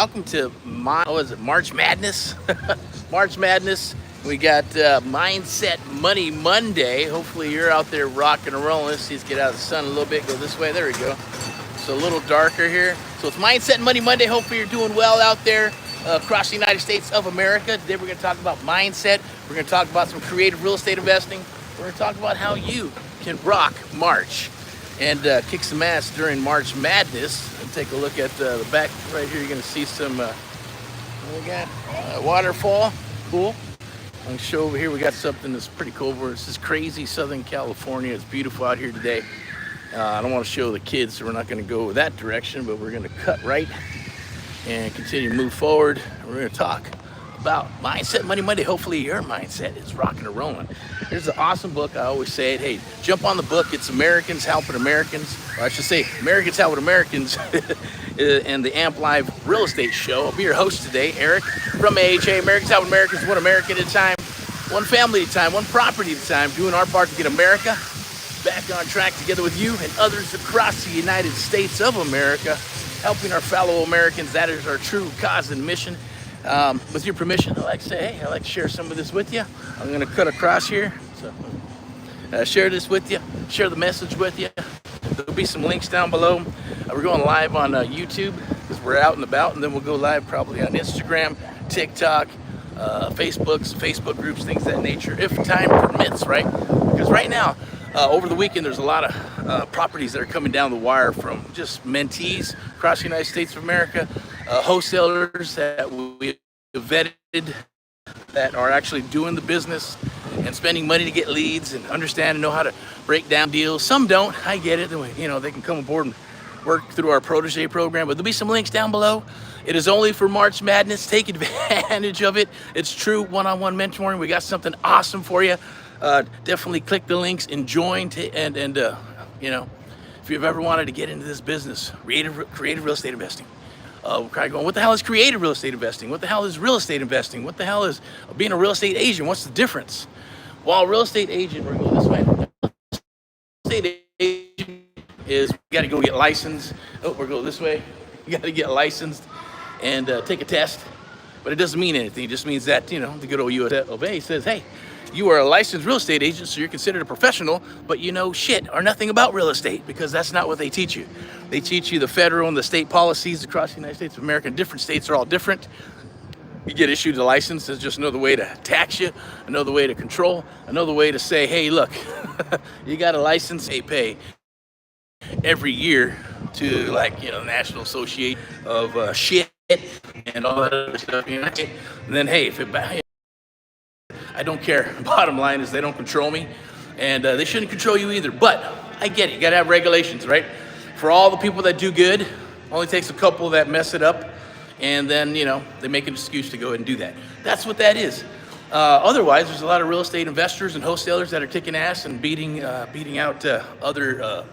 Welcome to March Madness? March Madness. We got Mindset Money Monday. Hopefully you're out there rocking and rolling. Let's just get out of the sun a little bit. Go this way. There we go. It's a little darker here. So it's Mindset Money Monday. Hopefully you're doing well out there across the United States of America. Today we're going to talk about mindset. We're going to talk about some creative real estate investing. We're going to talk about how you can rock March and kick some ass during March Madness. And take a look at the back right here. You're going to see some, we got waterfall. Cool. I'm going to show over here. We got something that's pretty cool. This is crazy Southern California. It's beautiful out here today. I don't want to show the kids, so we're not going to go that direction, but we're going to cut right and continue to move forward. We're going to talk about Mindset Money Monday. Hopefully your mindset is rocking and rolling. There's an awesome book. I always say it. Hey, jump on the book. It's Americans Helping Americans. Or I should say Americans Helping Americans and the Amp Live Real Estate Show. I'll be your host today, Eric from AHA. Americans Helping Americans, one American at a time, one family at a time, one property at a time, doing our part to get America back on track together with you and others across the United States of America, helping our fellow Americans. That is our true cause and mission. With your permission, I'd like to say, hey, I'd like to share some of this with you. I'm going to cut across here. So share this with you, share the message with you. There'll be some links down below. We're going live on YouTube because we're out and about, and then we'll go live probably on Instagram, TikTok, Facebook groups, things of that nature, if time permits, right? Because right now, over the weekend, there's a lot of properties that are coming down the wire from just mentees across the United States of America, wholesalers that we vetted that are actually doing the business and spending money to get leads and understand and know how to break down deals. Some don't. I get it. You know, they can come aboard and work through our protege program, but there'll be some links down below. It is only for March Madness. Take advantage of it. It's true one-on-one mentoring. We got something awesome for you. Definitely click the links and join and you know, if you've ever wanted to get into this business, creative real estate investing. Kind of going, what the hell is creative real estate investing? What the hell is real estate investing? What the hell is being a real estate agent? What's the difference? Well, real estate agent, we're going this way. Real estate agent is, you got to go get licensed. Oh, we're going this way. You got to get licensed and take a test. But it doesn't mean anything. It just means that, you know, the good old US of A says, hey, you are a licensed real estate agent, so you're considered a professional, but you know shit or nothing about real estate, because that's not what they teach you. They teach you the federal and the state policies across the United States of America. Different states are all different. You get issued a license. There's just another way to tax you, another way to control, another way to say, hey, look, you got a license, they pay every year to, like, you know, the National Association of Shit and all that other stuff. You know? And then, hey, if it I don't care. Bottom line is they don't control me, and they shouldn't control you either. But I get it. You got to have regulations, right? For all the people that do good, only takes a couple that mess it up, and then, you know, they make an excuse to go ahead and do that. That's what that is. Otherwise, there's a lot of real estate investors and wholesalers that are kicking ass and beating out other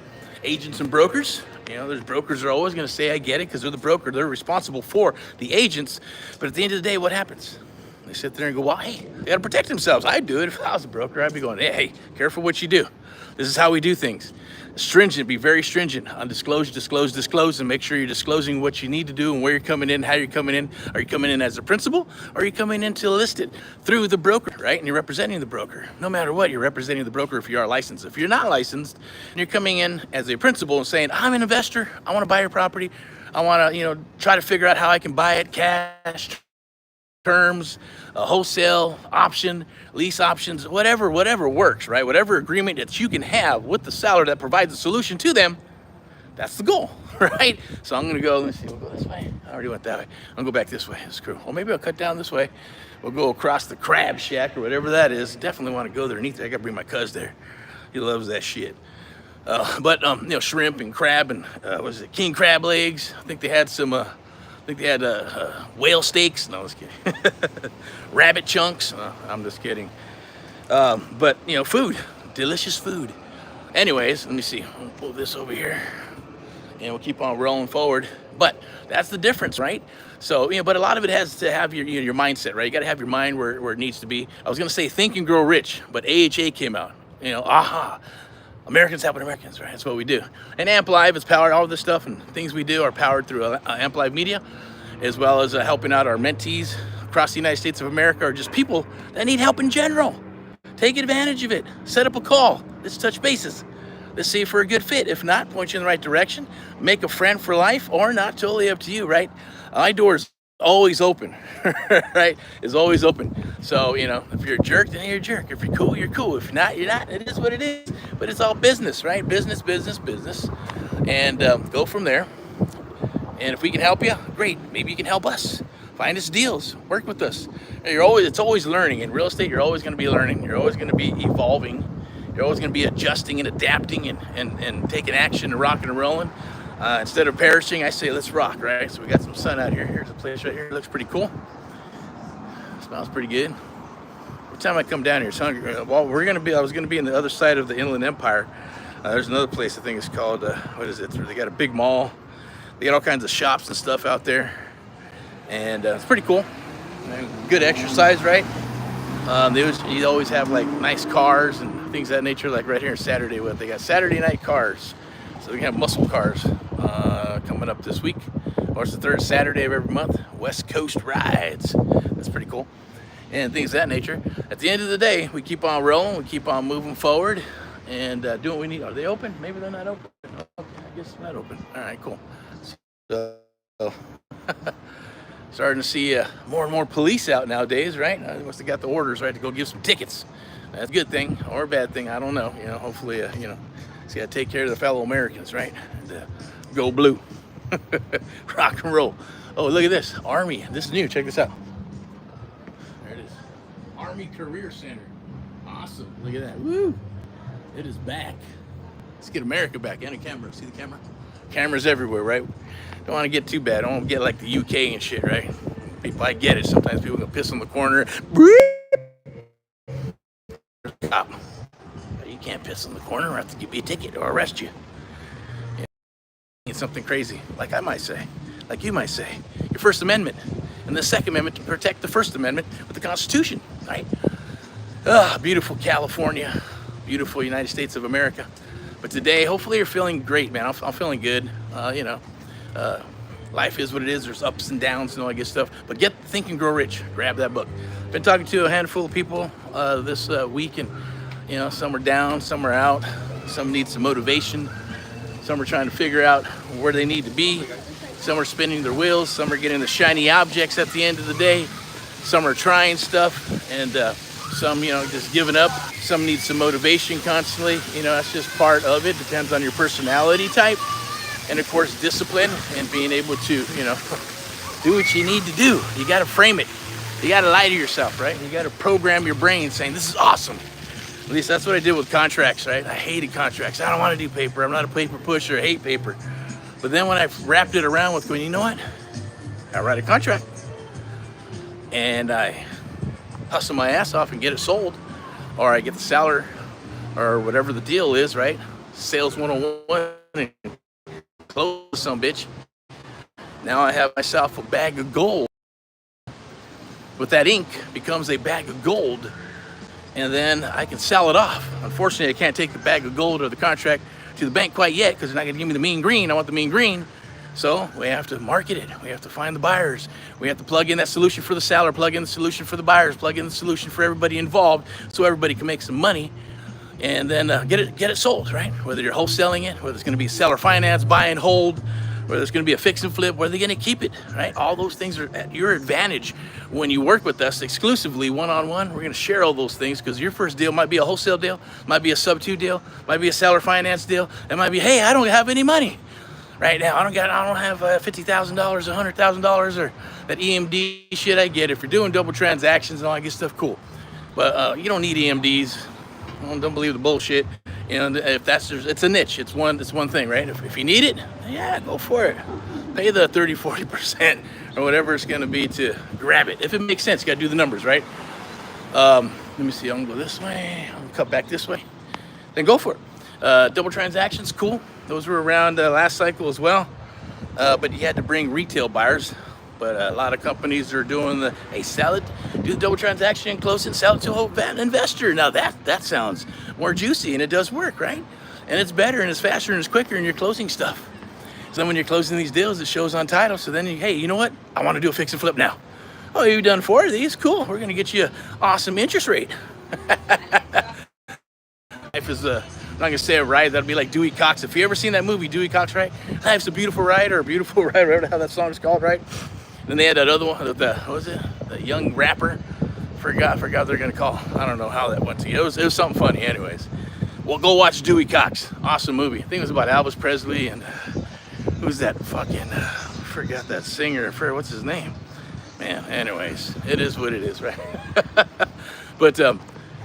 agents and brokers. You know, there's brokers that are always going to say, I get it, because they're the broker. They're responsible for the agents. But at the end of the day, what happens? They sit there and go, well, hey, they got to protect themselves. I'd do it if I was a broker. I'd be going, hey, careful what you do. This is how we do things. Stringent, be very stringent on disclose, and make sure you're disclosing what you need to do and where you're coming in, how you're coming in. Are you coming in as a principal, or are you coming in to list it through the broker, right? And you're representing the broker. No matter what, you're representing the broker if you are licensed. If you're not licensed, and you're coming in as a principal and saying, I'm an investor, I want to buy your property, I want to, you know, try to figure out how I can buy it cash, terms, a wholesale option, lease options, whatever works, right? Whatever agreement that you can have with the seller that provides a solution to them, that's the goal, right? So I'm gonna go, let's see, we'll go this way. I already went that way. I'll go back this way, that's cool. Well, maybe I'll cut down this way. We'll go across the crab shack or whatever that is. Definitely wanna go there and eat there. I gotta bring my cuz there. He loves that shit. But you know, shrimp and crab and, was it king crab legs? I think they had some, whale steaks. No, I was kidding. Rabbit chunks. I'm just kidding. But, you know, food. Delicious food. Anyways, let me see. I'll pull this over here. And we'll keep on rolling forward. But that's the difference, right? So, you know, but a lot of it has to have your mindset, right? You got to have your mind where it needs to be. I was going to say think and grow rich, but AHA came out. You know, Americans helping Americans, right? That's what we do. And Amp Live is powered, all of this stuff and things we do are powered through Amp Live Media. as well as helping out our mentees across the United States of America, or just people that need help in general. Take advantage of it. Set up a call. Let's touch bases. Let's see if we're a good fit. If not, point you in the right direction. Make a friend for life, or not. Totally up to you, right? My door's always open, right? It's always open. So, you know, if you're a jerk, then you're a jerk. If you're cool, you're cool. If you're not, you're not. It is what it is. But it's all business, right? Business, business, business. And go from there. And if we can help you, great. Maybe you can help us. Find us deals. Work with us. It's always learning. In real estate, you're always going to be learning. You're always going to be evolving. You're always going to be adjusting and adapting and taking action and rocking and rolling. Instead of perishing, I say let's rock, right? So we got some sun out here. Here's a place right here. It looks pretty cool. Smells pretty good. Every time I come down here, it's hungry. Well, I was going to be in the other side of the Inland Empire. There's another place I think it's called, what is it? They got a big mall. They got all kinds of shops and stuff out there. And it's pretty cool. Good exercise, right? You always have like nice cars and things of that nature, like right here in Saturday. They got Saturday night cars. So we have muscle cars coming up this week. Or it's the third Saturday of every month. West Coast rides. That's pretty cool. And things of that nature. At the end of the day, we keep on rolling. We keep on moving forward and doing what we need. Are they open? Maybe they're not open. Okay, I guess they're not open. All right, cool. So starting to see more and more police out nowadays, right? I must have got the orders, right, to go give some tickets. That's a good thing or a bad thing. I don't know. You know, hopefully, you know, just got to take care of the fellow Americans, right? And, go blue. Rock and roll. Oh, look at this. Army. This is new. Check this out. There it is. Army Career Center. Awesome. Look at that. Woo. It is back. Let's get America back. And a camera. See the camera? Cameras everywhere, right? Don't want to get too bad. I don't want to get like the UK and shit, right? People, I get it. Sometimes people can piss on the corner. Stop. You can't piss on the corner or have to give you a ticket or arrest you. It's something crazy, like I might say, like you might say. Your First Amendment and the Second Amendment to protect the First Amendment with the Constitution, right? Beautiful California, beautiful United States of America. But today, hopefully you're feeling great, man. I'm feeling good. You know, life is what it is. There's ups and downs and all that good stuff. But get Think and Grow Rich. Grab that book. Been talking to a handful of people this week, and you know, some are down, some are out, some need some motivation, some are trying to figure out where they need to be, some are spinning their wheels, some are getting the shiny objects at the end of the day, some are trying stuff, and some, you know, just giving up. Some need some motivation constantly. You know, that's just part of it. Depends on your personality type, and of course discipline and being able to, you know, do what you need to do. You got to frame it. You got to lie to yourself, right? You got to program your brain saying this is awesome. At least that's what I did with contracts, right? I hated contracts. I don't want to do paper. I'm not a paper pusher. I hate paper. But then when I wrapped it around with going, you know what? I write a contract and I hustle my ass off and get it sold, or I get the seller or whatever the deal is, right? Sales 101 and close some bitch. Now I have myself a bag of gold. But that ink becomes a bag of gold, and then I can sell it off. Unfortunately, I can't take the bag of gold or the contract to the bank quite yet because they're not going to give me the mean green. I want the mean green. So we have to market it. We have to find the buyers. We have to plug in that solution for the seller, plug in the solution for the buyers, plug in the solution for everybody involved so everybody can make some money, and then get it sold, right? Whether you're wholesaling it, whether it's going to be seller finance, buy and hold, whether it's going to be a fix and flip, whether they're going to keep it, right? All those things are at your advantage when you work with us exclusively one-on-one. We're going to share all those things because your first deal might be a wholesale deal, might be a sub-2 deal, might be a seller finance deal. It might be, hey, I don't have any money right now. I don't have $50,000, $100,000, or that EMD shit. I get it. If you're doing double transactions and all that good stuff, cool. But you don't need EMDs. Don't believe the bullshit. You know, if it's a niche. It's one thing, right? If you need it, yeah, go for it. Pay the 30, 40% or whatever it's going to be to grab it. If it makes sense, you got to do the numbers, right? Let me see. I'm going to go this way. I'm going to cut back this way. Then go for it. Double transactions, cool. Those were around last cycle as well. But you had to bring retail buyers. But a lot of companies are doing sell it, do the double transaction, close it, and sell it to an investor. Now that sounds more juicy, and it does work, right? And it's better, and it's faster, and it's quicker, and you're closing stuff. So then when you're closing these deals, it shows on title. So then, hey, you know what? I want to do a fix and flip now. Oh, you've done 4 of these? Cool. We're going to get you an awesome interest rate. Life is I'm not going to say a ride. That'll be like Dewey Cox. If you ever seen that movie, Dewey Cox, right? Life's a beautiful ride, or a beautiful ride, whatever how that song's called, right? Then they had that other one, what was it? The young rapper. Forgot what they're going to call. I don't know how that went to you. It was something funny anyways. Well, go watch Dewey Cox. Awesome movie. I think it was about Elvis Presley and who's that fucking, forgot that singer. What's his name? Man, anyways, it is what it is, right? But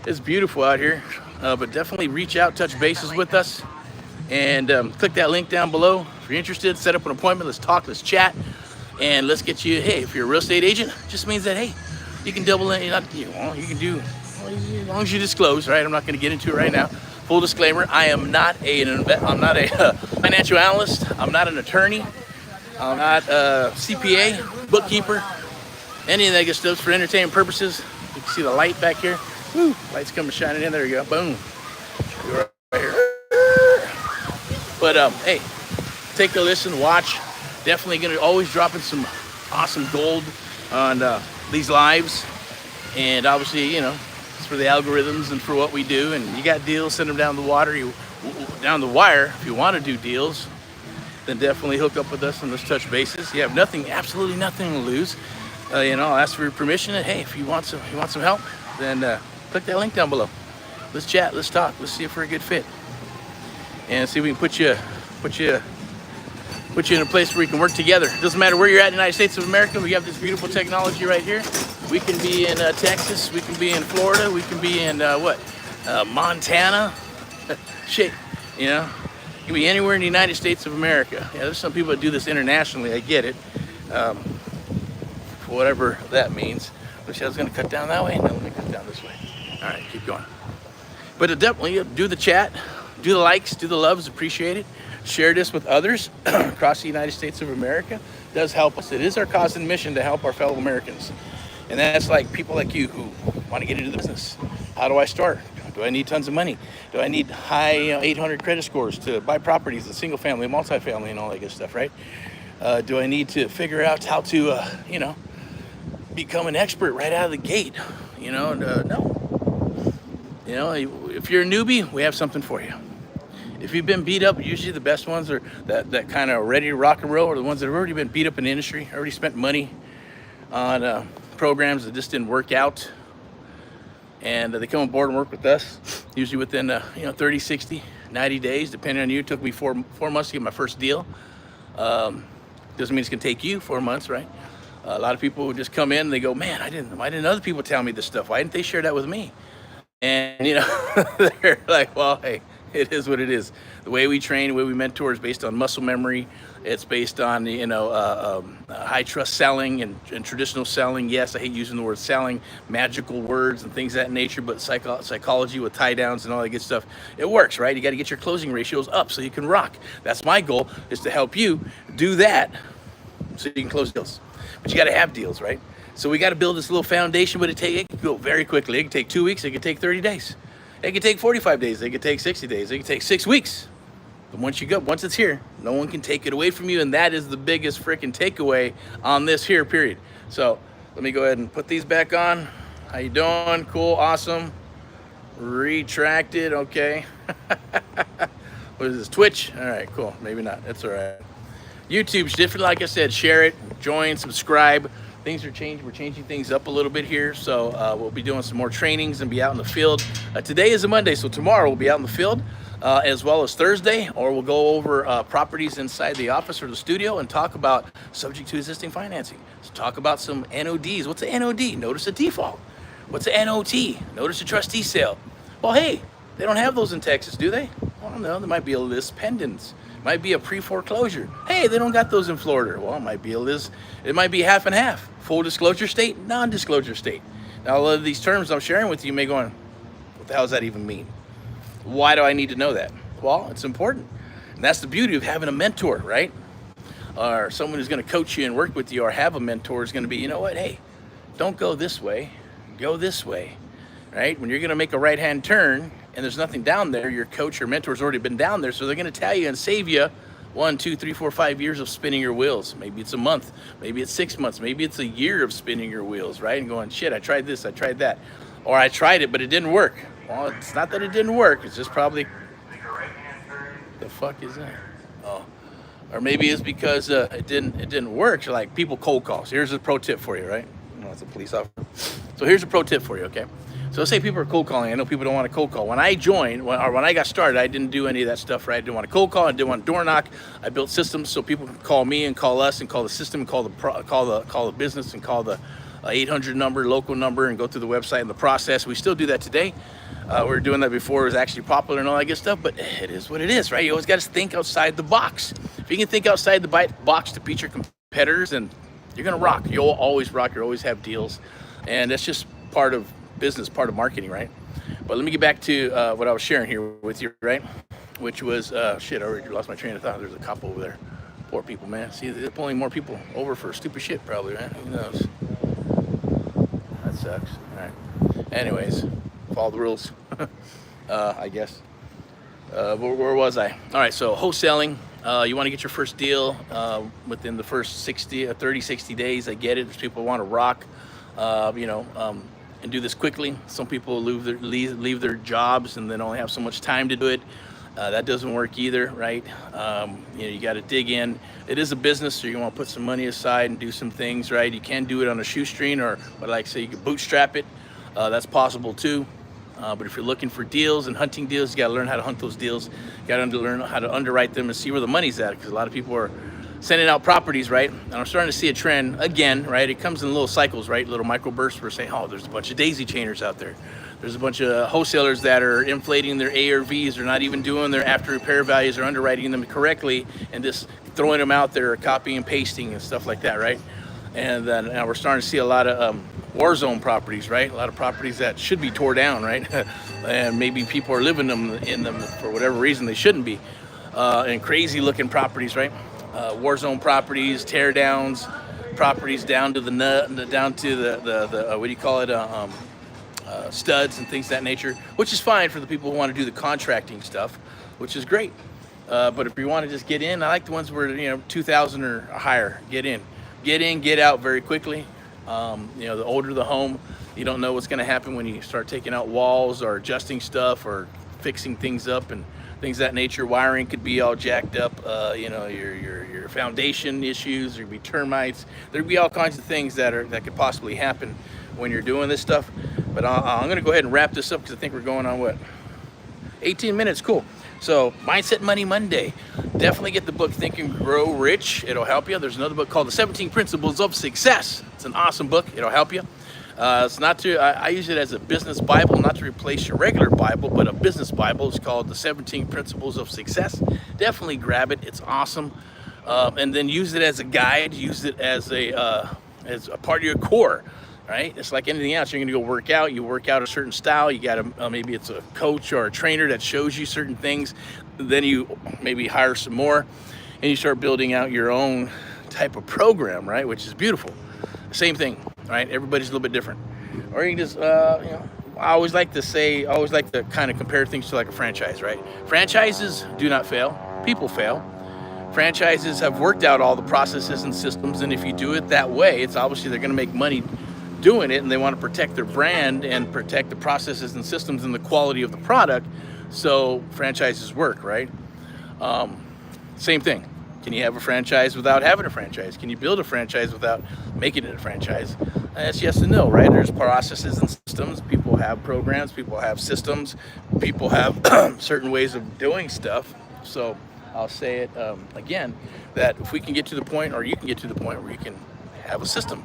it's beautiful out here. But definitely reach out, touch bases with us, and click that link down below. If you're interested, set up an appointment. Let's talk, let's chat, and let's get you, hey, if you're a real estate agent, just means that, hey, you can double in, you can do, as long as you disclose, right? I'm not going to get into it right now. Full disclaimer, I'm not a financial analyst. I'm not an attorney. I'm not a CPA, bookkeeper, any of that good stuff for entertainment purposes. You can see the light back here. Woo, light's coming shining in. There you go. Boom. Right here. But hey, take a listen, watch. Definitely gonna always dropping some awesome gold on these lives, and obviously, you know, it's for the algorithms and for what we do. And you got deals, send them down the down the wire. If you want to do deals, then definitely hook up with us and let's touch bases. You have nothing, absolutely nothing to lose. You know, I'll ask for your permission. And hey, if you want some help, then click that link down below. Let's chat, let's talk, let's see if we're a good fit, and see if we can put you in a place where we can work together. It doesn't matter where you're at in the United States of America. We have this beautiful technology right here. We can be in Texas, we can be in Florida, we can be in Montana. Shit, you know, you can be anywhere in the United States of America. Yeah, there's some people that do this internationally. I get it, for whatever that means. Wish I was going to cut down that way. No, let me cut down this way. All right, keep going. But definitely do the chat, do the likes, do the loves, appreciate it. Share this with others across the United States of America. It does help us. It is our cause and mission to help our fellow Americans. And that's like people like you who want to get into the business. How do I start? Do I need tons of money? Do I need high 800 credit scores to buy properties in single family, multifamily, and all that good stuff, right? Do I need to figure out how to, become an expert right out of the gate? No. You know, if you're a newbie, we have something for you. If you've been beat up, usually the best ones are that kind of ready to rock and roll, are the ones that have already been beat up in the industry, already spent money on programs that just didn't work out. And they come on board and work with us, usually within 30, 60, 90 days, depending on you. It took me four months to get my first deal. Doesn't mean it's gonna take you 4 months, right? A lot of people who just come in and they go, man, why didn't other people tell me this stuff? Why didn't they share that with me? And they're like, well, hey, it is what it is. The way we train, the way we mentor is based on muscle memory. It's based on high trust selling and traditional selling. Yes, I hate using the word selling, magical words and things of that nature, but psychology with tie downs and all that good stuff, it works, right? You got to get your closing ratios up so you can rock. That's my goal, is to help you do that so you can close deals. But you got to have deals, right? So we got to build this little foundation, but it can go very quickly. It can take 2 weeks. It can take 30 days. It can take 45 days. It can take 60 days. It can take 6 weeks. But once it's here, no one can take it away from you. And that is the biggest freaking takeaway on this here period. So let me go ahead and put these back on. How you doing? Cool. Awesome. Retracted. Okay. What is this? Twitch? All right, cool. Maybe not. That's all right. YouTube's different. Like I said, share it, join, subscribe. Things are changing. We're changing things up a little bit here. So we'll be doing some more trainings and be out in the field. Today is a Monday, so tomorrow we'll be out in the field, as well as Thursday, or we'll go over properties inside the office or the studio and talk about subject to existing financing. So talk about some NODs. What's an NOD? Notice of default. What's an NOT? Notice of trustee sale. Well, hey, they don't have those in Texas, do they? Well, no, there might be a list pendants. Might be a pre-foreclosure. Hey, they don't got those in Florida. Well, it might be it might be half and half. Full disclosure state, non-disclosure state. Now, a lot of these terms I'm sharing with you may go on, what the hell does that even mean? Why do I need to know that? Well, it's important. And that's the beauty of having a mentor, right? Or someone who's going to coach you and work with you, or have a mentor is going to be, you know what, hey, don't go this way, go this way, right? When you're going to make a right-hand turn and there's nothing down there, your coach or mentor's already been down there, so they're going to tell you and save you 1, 2, 3, 4, 5 years of spinning your wheels. Maybe it's a month, maybe it's 6 months, maybe it's a year of spinning your wheels, right? And going, shit, I tried this, I tried that. Or I tried it, but it didn't work. Well, it's not that it didn't work, it's just probably, the fuck is that? Oh, or maybe it's because it didn't work. So like people cold calls. Here's a pro tip for you, right? You know, it's a police officer. So here's a pro tip for you, okay? So let's say people are cold calling. I know people don't want to cold call. When I joined, when I got started, I didn't do any of that stuff, right? I didn't want to cold call. I didn't want to door knock. I built systems so people can call me and call us and call the system and call the business and call the 800 number, local number, and go through the website and the process. We still do that today. We were doing that before it was actually popular and all that good stuff, but it is what it is, right? You always got to think outside the box. If you can think outside the box to beat your competitors, then you're going to rock. You'll always rock. You'll always have deals. And that's just part of business, part of marketing, right? But let me get back to what I was sharing here with you, right? Which was, shit, I already lost my train of thought. There's a cop over there. Poor people, man. See, they're pulling more people over for stupid shit, probably, right? Who knows? That sucks. All right. Anyways, follow the rules, I guess. Where was I? All right, so wholesaling. You want to get your first deal within the first 60 days. I get it. There's people who want to rock, and do this quickly. Some people leave their jobs and then only have so much time to do it. That doesn't work either, right? You got to dig in. It is a business, so you want to put some money aside and do some things, right? You can do it on a shoestring, or what I like to say, you can bootstrap it. That's possible too. But if you're looking for deals and hunting deals, you got to learn how to hunt those deals. You got to learn how to underwrite them and see where the money's at, because a lot of people are sending out properties, right? And I'm starting to see a trend again, right? It comes in little cycles, right? Little microbursts. We're saying, oh, there's a bunch of daisy chainers out there. There's a bunch of wholesalers that are inflating their ARVs. They're not even doing their after repair values or underwriting them correctly and just throwing them out there, copying and pasting and stuff like that, right? And then now we're starting to see a lot of war zone properties, right? A lot of properties that should be tore down, right? And maybe people are living in them for whatever reason they shouldn't be. And crazy looking properties, right? War zone properties, tear downs, properties down to the what do you call it? Studs and things of that nature, which is fine for the people who want to do the contracting stuff, which is great. But if you want to just get in, I like the ones where 2,000 or higher. Get in, get out very quickly. The older the home, you don't know what's going to happen when you start taking out walls or adjusting stuff or fixing things up and things of that nature. Wiring could be all jacked up. Your foundation issues. There could be termites. There could be all kinds of things that could possibly happen when you're doing this stuff. But I'm going to go ahead and wrap this up because I think we're going on, what, 18 minutes? Cool. So, Mindset Money Monday. Definitely get the book Think and Grow Rich. It'll help you. There's another book called The 17 Principles of Success. It's an awesome book. It'll help you. It's not to, I use it as a business Bible, not to replace your regular Bible, but a business Bible. It's called The 17 Principles of Success. Definitely grab it. It's awesome. And then use it as a guide. Use it as a part of your core. Right? It's like anything else. You're going to go work out. You work out a certain style. You got to, maybe it's a coach or a trainer that shows you certain things. Then you maybe hire some more and you start building out your own type of program, right? Which is beautiful. Same thing, right? Everybody's a little bit different. Or you can just, I always like to kind of compare things to like a franchise, right? Franchises do not fail. People fail. Franchises have worked out all the processes and systems. And if you do it that way, it's obviously they're going to make money doing it, and they want to protect their brand and protect the processes and systems and the quality of the product. So franchises work, right? Same thing. Can you have a franchise without having a franchise? Can you build a franchise without making it a franchise? That's yes and no, right? There's processes and systems. People have programs. People have systems. People have certain ways of doing stuff. So I'll say it again, that if we can get to the point, or you can get to the point where you can have a system,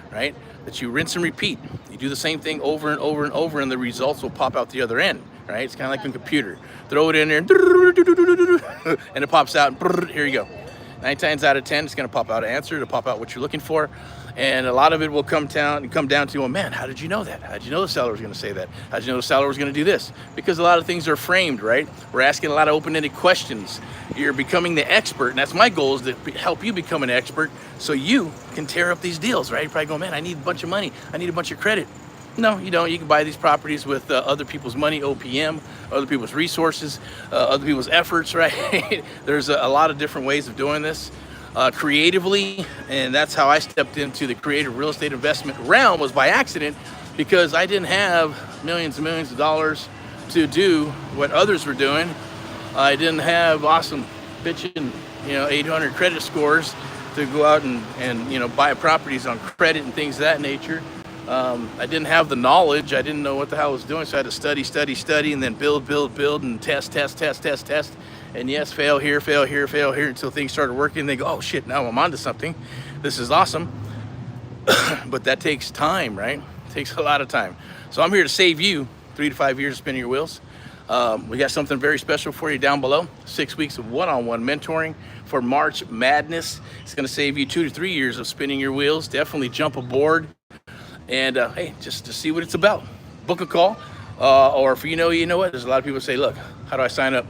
right? That you rinse and repeat. You do the same thing over and over and over, and the results will pop out the other end, right? It's kind of like a computer. Throw it in there, and it pops out, and here you go. 9 times out of 10, it's going to pop out an answer, to pop out what you're looking for. And a lot of it will come down to, well, man, how did you know that? How did you know the seller was going to say that? How did you know the seller was going to do this? Because a lot of things are framed, right? We're asking a lot of open-ended questions. You're becoming the expert, and that's my goal, is to help you become an expert so you can tear up these deals, right? You're probably going, man, I need a bunch of money. I need a bunch of credit. No, you don't. You can buy these properties with other people's money, OPM, other people's resources, other people's efforts, right? There's a lot of different ways of doing this creatively, and that's how I stepped into the creative real estate investment realm, was by accident, because I didn't have millions and millions of dollars to do what others were doing. I didn't have awesome bitchin', 800 credit scores to go out and buy properties on credit and things of that nature. I didn't have the knowledge. I didn't know what the hell I was doing. So I had to study, and then build, and test. And yes, fail here, until things started working. They go, oh shit, now I'm onto something. This is awesome. But that takes time, right? It takes a lot of time. So I'm here to save you 3 to 5 years of spinning your wheels. We got something very special for you down below. 6 weeks of one-on-one mentoring for March Madness. It's going to save you 2 to 3 years of spinning your wheels. Definitely jump aboard. And hey, just to see what it's about. Book a call. Or if you know what, there's a lot of people say, look, how do I sign up?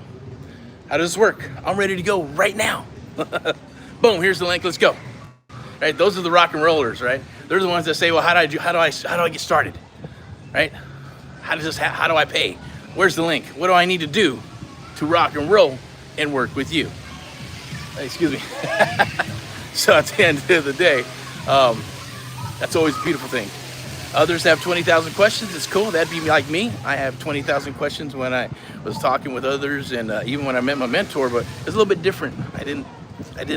How does this work? I'm ready to go right now. Boom, here's the link, let's go. Right? Those are the rock and rollers, right? They're the ones that say, well, how do I get started? Right? How do I pay? Where's the link? What do I need to do to rock and roll and work with you? Excuse me. So at the end of the day, that's always a beautiful thing. Others have 20,000 questions. It's cool. That'd be like me. I have 20,000 questions when I was talking with others, and even when I met my mentor. But it's a little bit different. I didn't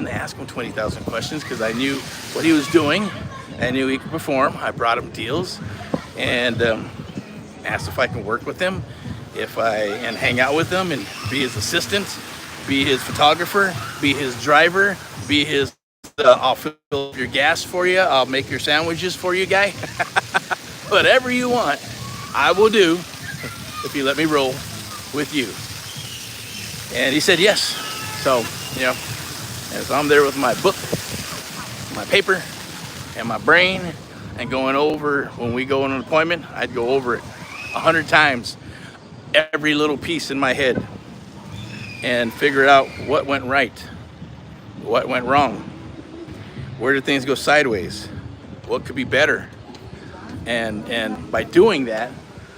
ask him 20,000 questions because I knew what he was doing. I knew he could perform. I brought him deals, and asked if I can work with him, and hang out with him, and be his assistant, be his photographer, be his driver, be his. I'll fill your gas for you. I'll make your sandwiches for you, guy. Whatever you want, I will do if you let me roll with you. And he said yes. So, and so I'm there with my book, my paper, and my brain, and going over, when we go on an appointment, I'd go over it 100 times, every little piece in my head, and figure out what went right, what went wrong. Where did things go sideways? What could be better? And by doing that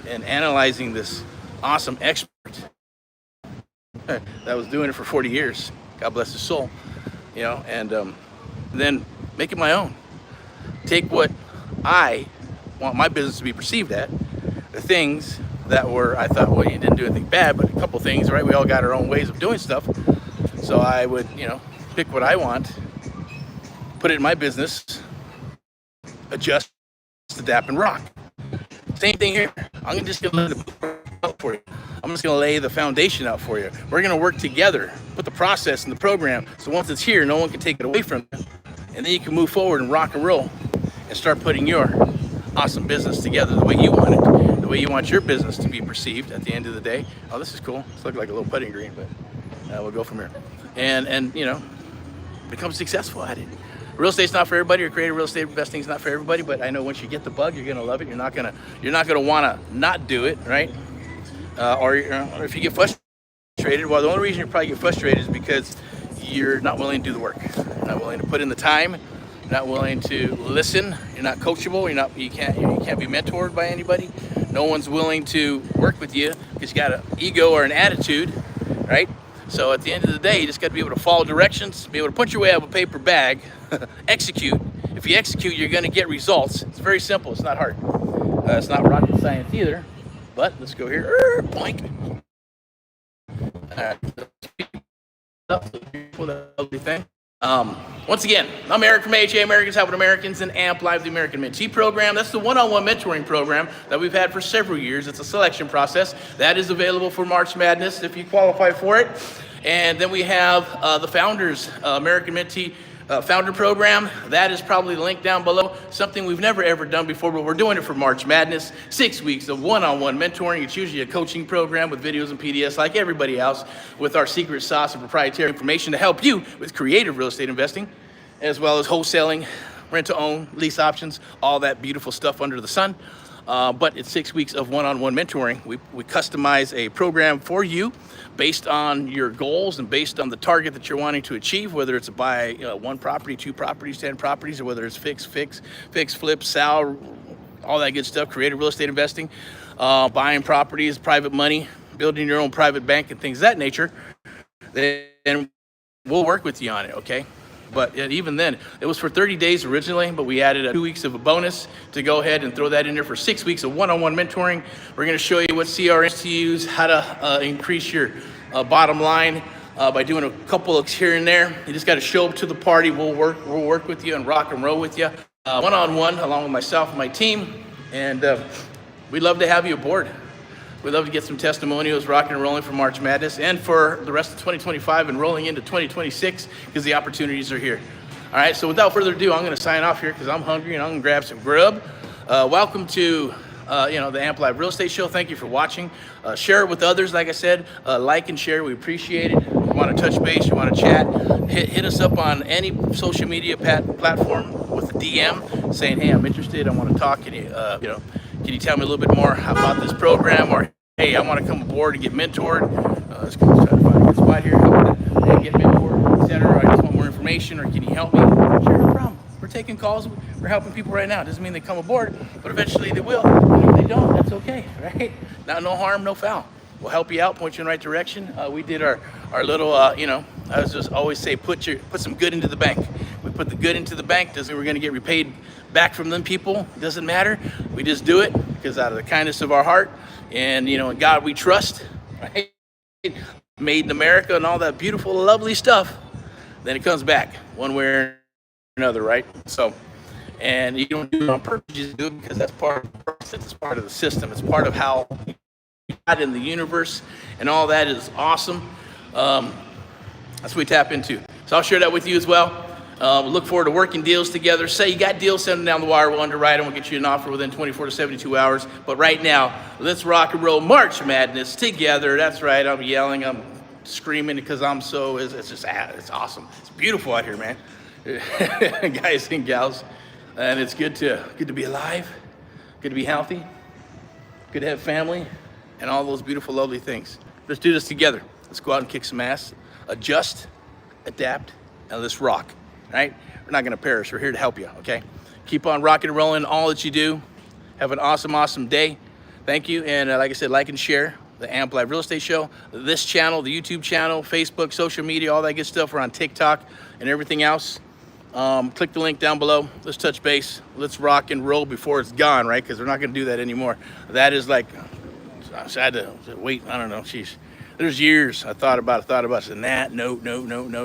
and analyzing this awesome expert that was doing it for 40 years, God bless his soul, and then make it my own. Take what I want my business to be perceived at, the things that I thought, well, you didn't do anything bad, but a couple things, right? We all got our own ways of doing stuff. So I would, pick what I want, put it in my business, adjust, adapt, and rock. Same thing here. I'm just going to lay the blueprint out for you. I'm just going to lay the foundation out for you. We're going to work together, put the process in the program, so once it's here, no one can take it away from you. And then you can move forward and rock and roll and start putting your awesome business together the way you want it, the way you want your business to be perceived at the end of the day. Oh, this is cool. It's looking like a little putting green, but we'll go from here. And become successful at it. Real estate's not for everybody, or creative real estate investing's not for everybody, but I know once you get the bug, you're gonna love it. You're not gonna wanna not do it, right? Or if you get frustrated, well, the only reason you probably get frustrated is because you're not willing to do the work. You're not willing to put in the time. You're not willing to listen. You're not coachable. You can't be mentored by anybody. No one's willing to work with you because you got an ego or an attitude, right? So at the end of the day, you just got to be able to follow directions, be able to punch your way out of a paper bag, execute. If you execute, you're going to get results. It's very simple. It's not hard. It's not rocket science either. But let's go here. Boink. Lovely thing. Once again, I'm Eric from AHA Americans Helping Americans and AMP Live, the American Mentee Program. That's the one-on-one mentoring program that we've had for several years. It's a selection process that is available for March Madness if you qualify for it. And then we have the Founders American Mentee Founder Program. That is probably linked down below. Something we've never ever done before, but we're doing it for March Madness. 6 weeks of one-on-one mentoring. It's usually a coaching program with videos and PDFs like everybody else, with our secret sauce and proprietary information to help you with creative real estate investing, as well as wholesaling, rent-to-own, lease options, all that beautiful stuff under the sun. But it's 6 weeks of one-on-one mentoring. We customize a program for you based on your goals and based on the target that you're wanting to achieve, whether it's buy one property, 2 properties, 10 properties, or whether it's fix, flip, sell, all that good stuff, creative real estate investing, buying properties, private money, building your own private bank and things of that nature, then we'll work with you on it, okay? But even then, it was for 30 days originally, but we added 2 weeks of a bonus to go ahead and throw that in there for 6 weeks of one-on-one mentoring. We're gonna show you what CRMs to use, how to increase your bottom line by doing a couple of here and there. You just gotta show up to the party. We'll work with you and rock and roll with you, one-on-one, along with myself and my team. And we'd love to have you aboard. We'd love to get some testimonials rocking and rolling for March Madness and for the rest of 2025 and rolling into 2026 because the opportunities are here. All right, so without further ado, I'm going to sign off here because I'm hungry and I'm going to grab some grub. Welcome to the Amp Live Real Estate Show. Thank you for watching. Share it with others. Like I said, like and share. We appreciate it. If you want to touch base, you want to chat, hit us up on any social media platform with a DM saying, hey, I'm interested. I want to talk. Can you tell me a little bit more about this program? Or, hey, I want to come aboard and get mentored. Let's try to find a good spot here. Hey, get mentored, etc. I just want more information, or can you help me? Sure, no problem. We're taking calls. We're helping people right now. Doesn't mean they come aboard, but eventually they will. And if they don't, that's okay, right? No harm, no foul. We'll help you out, point you in the right direction. We did our little, I was just always say, put some good into the bank. We put the good into the bank. Doesn't mean we're going to get repaid back from them people. It doesn't matter. We just do it because out of the kindness of our heart, and in God we trust, right? Made in America and all that beautiful, lovely stuff. Then it comes back one way or another, right? So, and you don't do it on purpose. You just do it because that's part of the process. It's part of the system. It's part of how God in the universe, and all that is awesome. That's what we tap into. So I'll share that with you as well. Look forward to working deals together. Say you got deals, send them down the wire. We'll underwrite them. We'll get you an offer within 24 to 72 hours. But right now, let's rock and roll March Madness together. That's right. I'm yelling. I'm screaming because it's awesome. It's beautiful out here, man. Guys and gals. And it's good to be alive. Good to be healthy. Good to have family. And all those beautiful, lovely things. Let's do this together. Let's go out and kick some ass. Adjust, adapt, and let's rock. Right? We're not going to perish. We're here to help you, okay? Keep on rocking and rolling all that you do. Have an awesome, awesome day. Thank you. And like I said, like and share the Amp Live Real Estate Show, this channel, the YouTube channel, Facebook, social media, all that good stuff. We're on TikTok and everything else. Click the link down below. Let's touch base. Let's rock and roll before it's gone, right? Because we're not going to do that anymore. That is like, I had to wait. I don't know. Sheesh. There's years I thought about it. I said, no,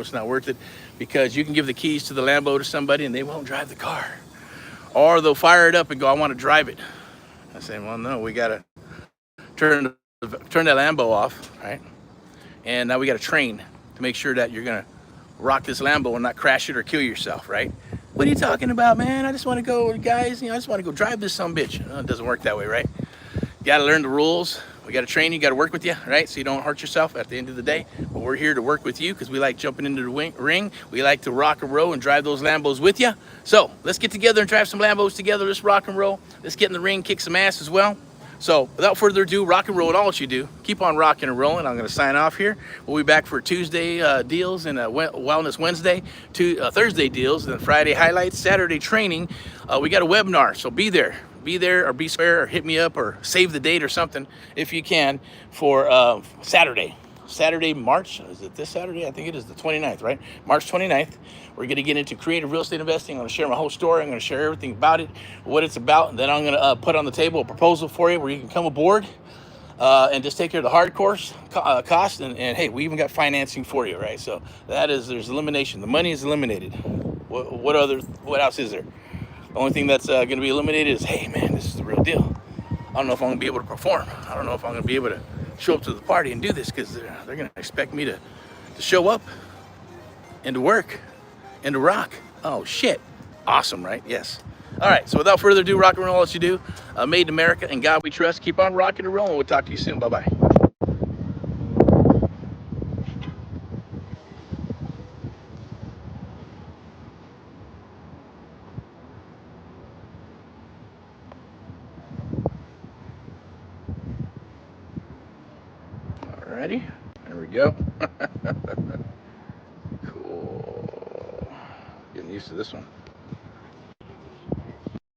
it's not worth it. Because you can give the keys to the Lambo to somebody and they won't drive the car. Or they'll fire it up and go, I want to drive it. I say, well, no, we got to turn that Lambo off, right? And now we got to train to make sure that you're going to rock this Lambo and not crash it or kill yourself, right? What are you talking about, man? I just want to go, guys, I just want to go drive this sumbitch. It doesn't work that way, right? You got to learn the rules. We got to train you, got to work with you, right? So you don't hurt yourself at the end of the day. But we're here to work with you because we like jumping into the ring. We like to rock and roll and drive those Lambos with you. So let's get together and drive some Lambos together. Let's rock and roll. Let's get in the ring, kick some ass as well. So without further ado, rock and roll at all that you do. Keep on rocking and rolling. I'm going to sign off here. We'll be back for Tuesday deals and Wellness Wednesday, Thursday deals, and then Friday highlights, Saturday training. We got a webinar, so be there. Be there or be spare or hit me up or save the date or something if you can for Saturday, March. Is it this Saturday? I think it is the 29th, right? March 29th. We're going to get into creative real estate investing. I'm going to share my whole story. I'm going to share everything about it, what it's about. And then I'm going to put on the table a proposal for you where you can come aboard and just take care of the hard cost. And hey, we even got financing for you, right? So there's elimination. The money is eliminated. What else is there? The only thing that's going to be eliminated is, hey, man, this is the real deal. I don't know if I'm going to be able to perform. I don't know if I'm going to be able to show up to the party and do this because they're going to expect me to show up and to work and to rock. Oh, shit. Awesome, right? Yes. All right. So without further ado, rock and roll as you do. Made in America and God we trust. Keep on rocking and rolling. We'll talk to you soon. Bye-bye. Alrighty, there we go. Cool. Getting used to this one.